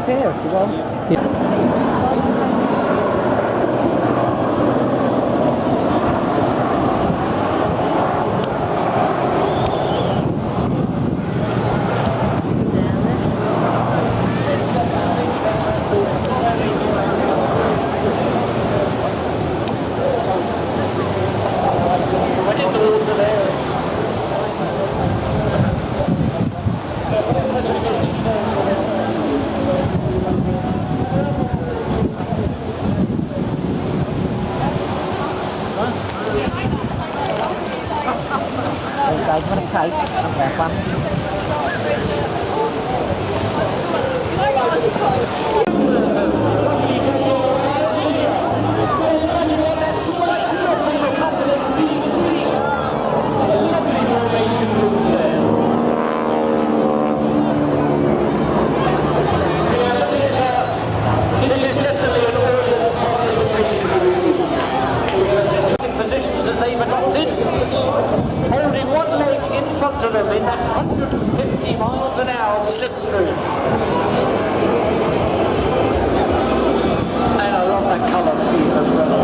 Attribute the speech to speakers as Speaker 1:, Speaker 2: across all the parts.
Speaker 1: up here if you want. Guys, what a cake. That's their fun.
Speaker 2: This is definitely an audience participation positions that they've adopted, holding one leg in front of them in that 150 miles an hour slipstream. And I love that colour scheme as well.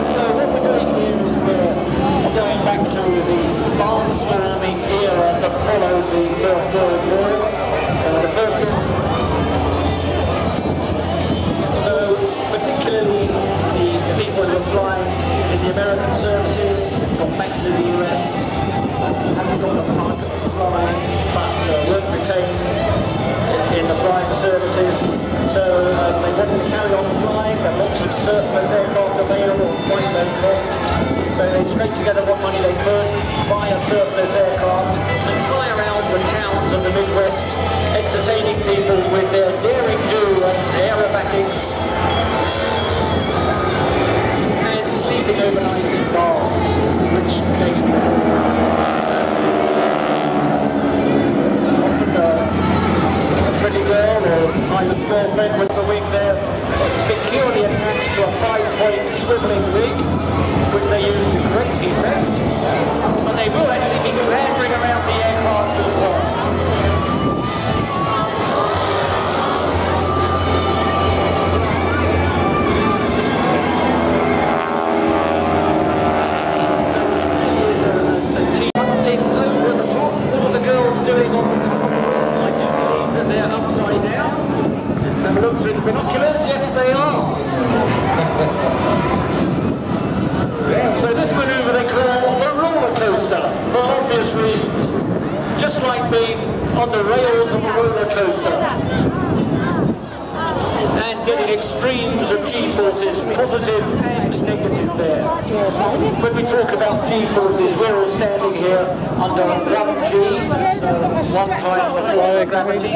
Speaker 2: So what we're doing here is we're going back to the barnstorming era that followed the First World War. The First World War. So particularly people who are flying in the American services, gone back to the US, haven't got the market of flying, but weren't retained in the flying services. So they wanted to carry on flying. There are lots of surplus aircraft available at quite low cost. So they scraped together what money they could, buy a surplus aircraft, and fly around the towns of the Midwest, entertaining people with their daring do and aerobatics. Sleeping overnight in bars, which gave them often a pretty girl or pilot's girlfriend with the wing there securely attached to a 5-point swivelling rig, which they use to great effect, but they will actually be clambering around the aircraft as well. Doing on the top of the wall. I do believe that they're upside down. Let's have a look through the binoculars. Yes, they are. So this manoeuvre they call the roller coaster, for obvious reasons. Just like being on the rails of a roller coaster. And getting extremes of G-forces, positive and negative there. When we talk about G-forces, we're all standing here under 1G, that's 1 times the force of gravity.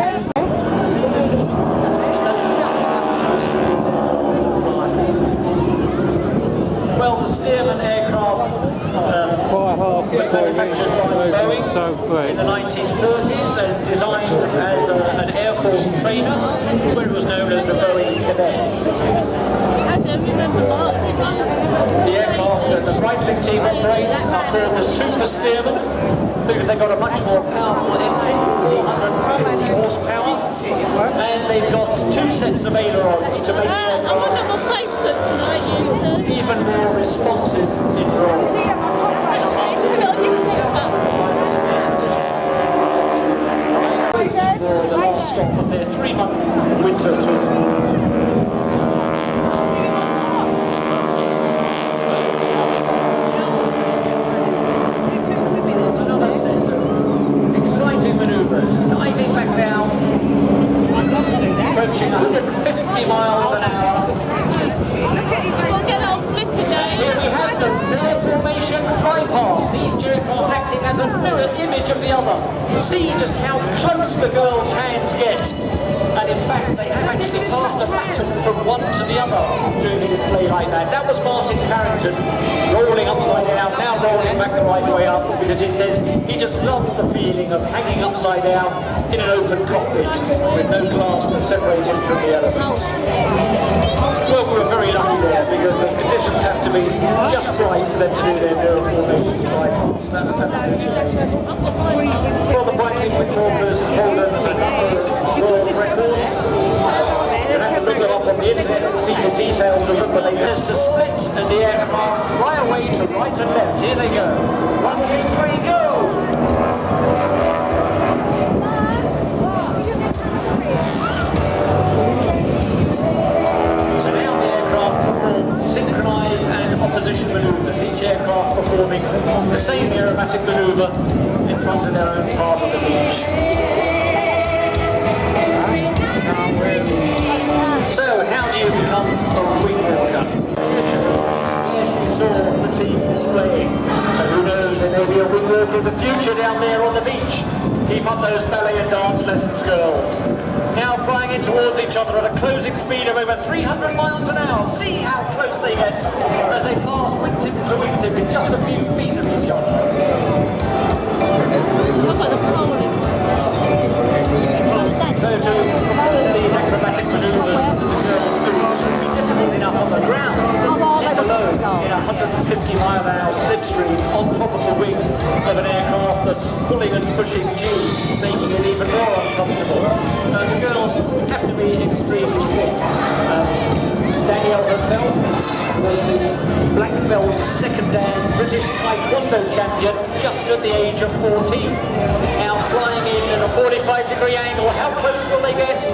Speaker 2: Well, the Stearman aircraft manufactured by Boeing in the 1930s and designed as an Air Force trainer, where it was known as the Boeing Cadet.
Speaker 3: I don't remember that.
Speaker 2: The aircraft that the Breitling team operate are called the Super Stearman because they've got a much more powerful engine, 450 horsepower, and they've got 2 sets of ailerons to make the
Speaker 3: I watched it on Facebook tonight,
Speaker 2: even more responsive in roll. For the last stop of their 3-month winter tour. Another set of exciting manoeuvres, diving back down, approaching 150 miles an hour.
Speaker 3: We'll get that on flicker day.
Speaker 2: Here we have the mirror formation fly past, each aircraft acting as a mirror image of the other. See just how close the girls' hands get. And in fact, they have actually passed a baton from one to the other during a display like that. That was Martin Carrington rolling upside down, now rolling back the right way up, because he says he just loves the feeling of hanging upside down in an open cockpit with no glass to separate him from the elements. Well, we were very lucky there because the conditions have to be just right for them to do their mirror formation flight. That's absolutely amazing. For the Brightling Windwalkers hold a number of world records. You'll have to look them up on the internet to see the details of them, but they managed to split and the aircraft fly away to right and left. Here they go. 1, 2, 3, go! So now the aircraft perform synchronised and opposition manoeuvres, each aircraft performing the same aerobatic manoeuvre in front of their own part of the beach. So, how do you become a wing walker? Yes, you saw the team displaying. So who knows, there may be a wing walker of the future down there on the beach. Keep up those ballet and dance lessons, girls. Now flying in towards each other at a closing speed of over 300 miles an hour. See how close they get as they pass wingtip to wingtip in just a few feet of each other.
Speaker 3: Look at the pole.
Speaker 2: So to perform these acrobatic manoeuvres the girls do, which would be difficult enough on the ground, let alone in a 150-mile-an-hour slipstream on top of the wing of an aircraft that's pulling and pushing G, making it even more uncomfortable. The girls have to be extremely fit. Danielle herself was the black belt second dan British Taekwondo champion just at the age of 14. Now flying in at a 45-degree angle, how close will they get?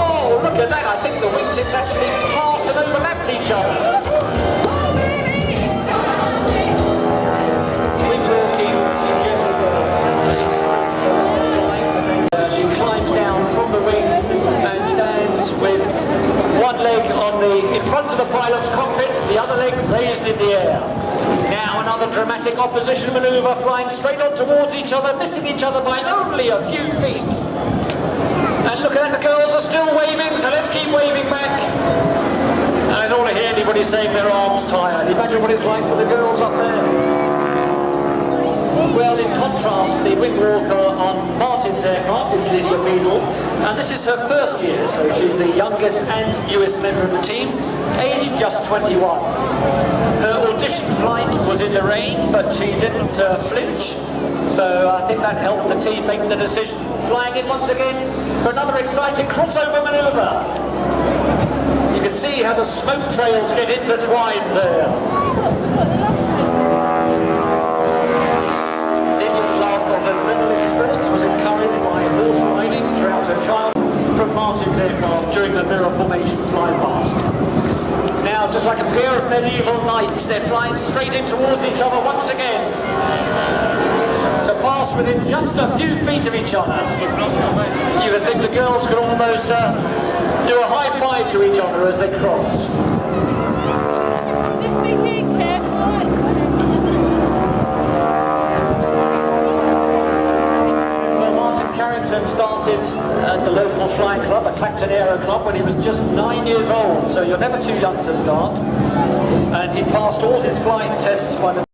Speaker 2: Oh, look at that, I think the wingtips actually passed and overlapped each other. Wingwalking in general, she climbs down from the wing and stands with one leg in front of the pilot's cockpit, the other leg raised in the air. Now another dramatic opposition manoeuvre, flying straight on towards each other, missing each other by only a few feet. And look at that, the girls are still waving, so let's keep waving back. And I don't want to hear anybody saying their arms tired. Imagine what it's like for the girls up there. Well, in contrast, the wing walker on Martin's aircraft is Lydia Beadle, and this is her first year, so she's the youngest and newest member of the team, aged just 21. Her audition flight was in the rain, but she didn't flinch, so I think that helped the team make the decision. Flying in once again for another exciting crossover manoeuvre. You can see how the smoke trails get intertwined there. Adrenaline sports was encouraged by horse riding throughout her childhood from Martin's aircraft during the mirror formation fly past. Now, just like a pair of medieval knights, they're flying straight in towards each other once again to pass within just a few feet of each other. You would think the girls could almost do a high five to each other as they cross.
Speaker 3: Just be here, careful.
Speaker 2: Carrington started at the local flying club, at Clacton Aero Club, when he was just 9 years old, so you're never too young to start. And he passed all his flying tests by the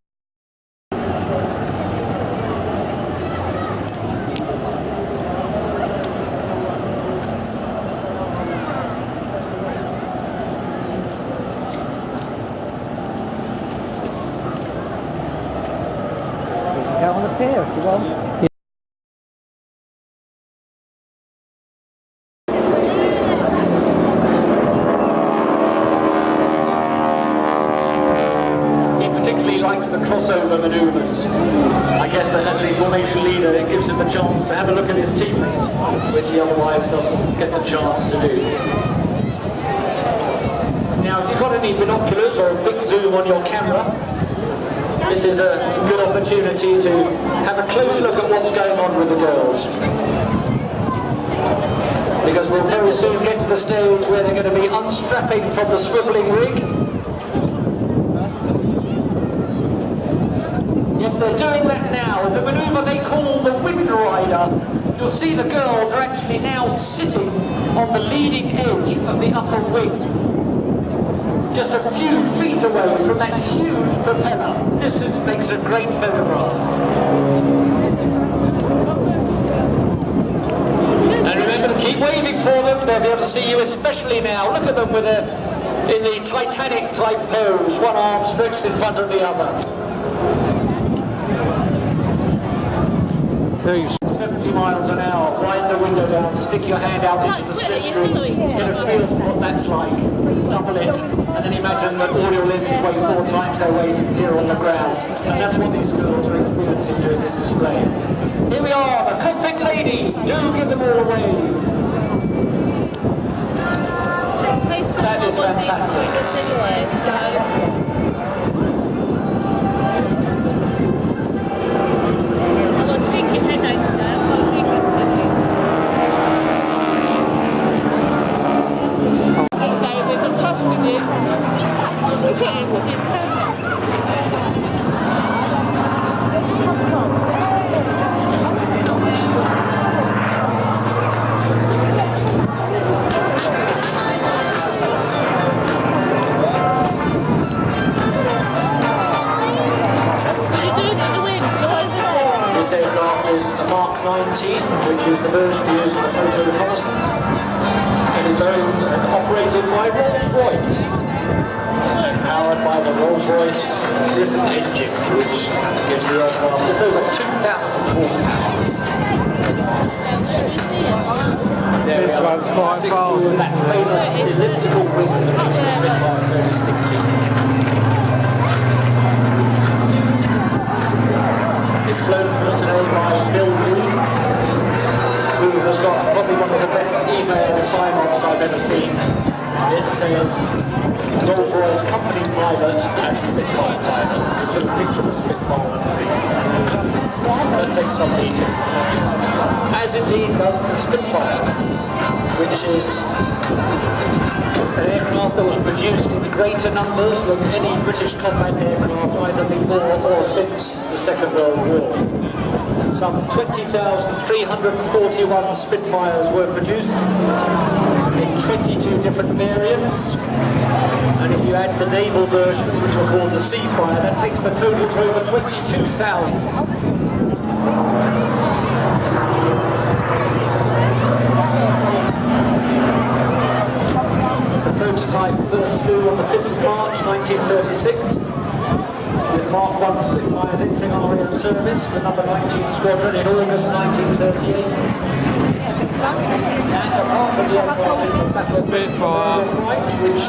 Speaker 1: Go on the pier if you want.
Speaker 2: The crossover manoeuvres. I guess that as the formation leader, it gives him the chance to have a look at his teammate, which he otherwise doesn't get the chance to do. Now, if you've got any binoculars or a big zoom on your camera, this is a good opportunity to have a close look at what's going on with the girls. Because we'll very soon get to the stage where they're going to be unstrapping from the swivelling rig. Yes, they're doing that now. The manoeuvre they call the wind rider. You'll see the girls are actually now sitting on the leading edge of the upper wing, just a few feet away from that huge propeller. Makes a great photograph. And remember to keep waving for them, they'll be able to see you, especially now. Look at them with in the Titanic type pose, one arm stretched in front of the other. 70 miles an hour, wind the window down, stick your hand out into the slipstream, get a feel for what that's like, double it, and then imagine that all your limbs weigh 4 times their weight here on the ground. And that's what these girls are experiencing during this display. Here we are, the cockpit lady, do give them all a wave. That is fantastic. This aircraft is a Mark 19, which is the version used for photo reconnaissance. It is owned and operated by Rolls-Royce, powered by the Rolls-Royce Griffon engine, which gives the aircraft just over 2,000 horsepower. This one's quite fast. That famous elliptical wing that makes the Spitfire so distinctive. It's flown for us today by Bill Green, who has got probably one of the best email sign-offs I've ever seen. It says Rolls-Royce company pilot and Spitfire pilot. A little picture of a Spitfire underneath. That takes some beating. As indeed does the Spitfire, which is an aircraft that was produced in greater numbers than any British combat aircraft either before or since the Second World War. Some 20,341 Spitfires were produced in 22 different variants, and if you add the naval versions, which were called the Seafire, that takes the total to over 22,000. The prototype first flew on the 5th of March 1936, with Mark 1 Spitfires entering our air service with number 19 Squadron in August 1938. And apart from the Spitfire flight, which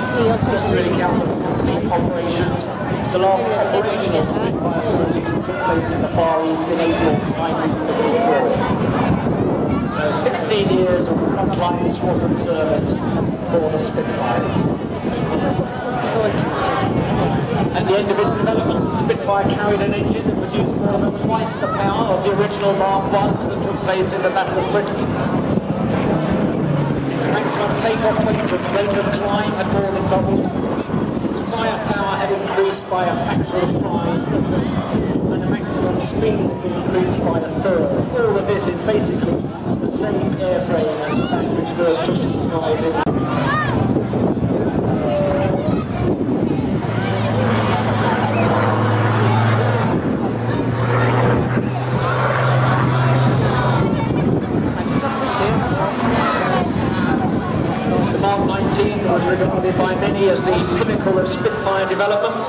Speaker 2: doesn't really count the complete operations, the last operational Spitfire sortie took place in the Far East in April 1954. So 16 years of frontline squadron service for the Spitfire. At the end of its development, the Spitfire carried an engine that produced more than twice the power of the original Mark I's that took place in the Battle of Britain. Its maximum takeoff weight and rate of climb had more than doubled. Its firepower had increased by a factor of 5. And the maximum speed had been increased by a third. All of this is basically the same airframe as that which first took to the skies in. The Mark 19 was regarded by many as the pinnacle of Spitfire development.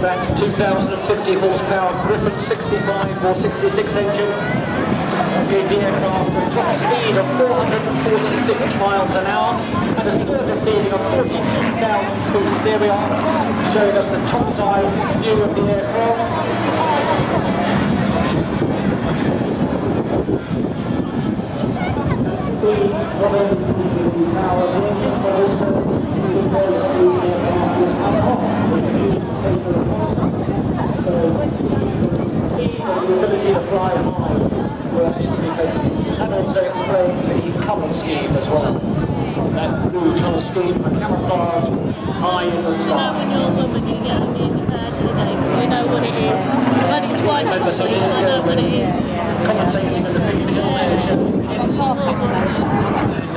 Speaker 2: That's 2,050 horsepower Griffon 65 or 66 engine. Gave the aircraft a top speed of 446 miles an hour and a service ceiling of 42,000 feet. There we are, showing us the topside view of the aircraft. Speed not only because of the power of the engine, but also because the aircraft is unlocked, which is used for fatal reconnaissance. So speed and the ability to fly high were its faces. That also explains the colour scheme as well. That blue colour scheme for camouflage high in the sky.
Speaker 3: When you're a woman, you get a really bad headache. You know what it is. I've had it twice this week, I know what it is.
Speaker 2: Commentating at the Big Hill Air Show in Kent.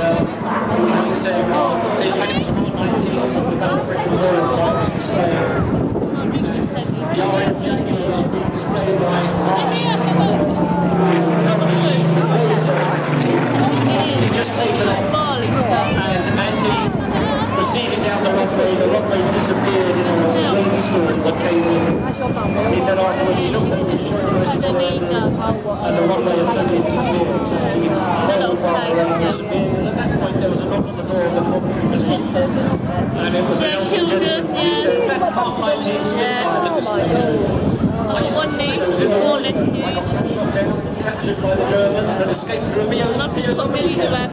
Speaker 2: And said afterwards, he looked over his shoulder as he
Speaker 3: underneath
Speaker 2: turned, and the runway had totally disappeared. So he
Speaker 3: little place.
Speaker 2: disappeared. And at that point, there was a knock on the door of the cockpit position. And it was an
Speaker 3: Yeah,
Speaker 2: elderly
Speaker 3: children,
Speaker 2: gentleman who said, that half 19 Spitfire at this stage.
Speaker 3: One needs more
Speaker 2: Shot down, captured by the Germans and escaped through a
Speaker 3: and I've just got millions left.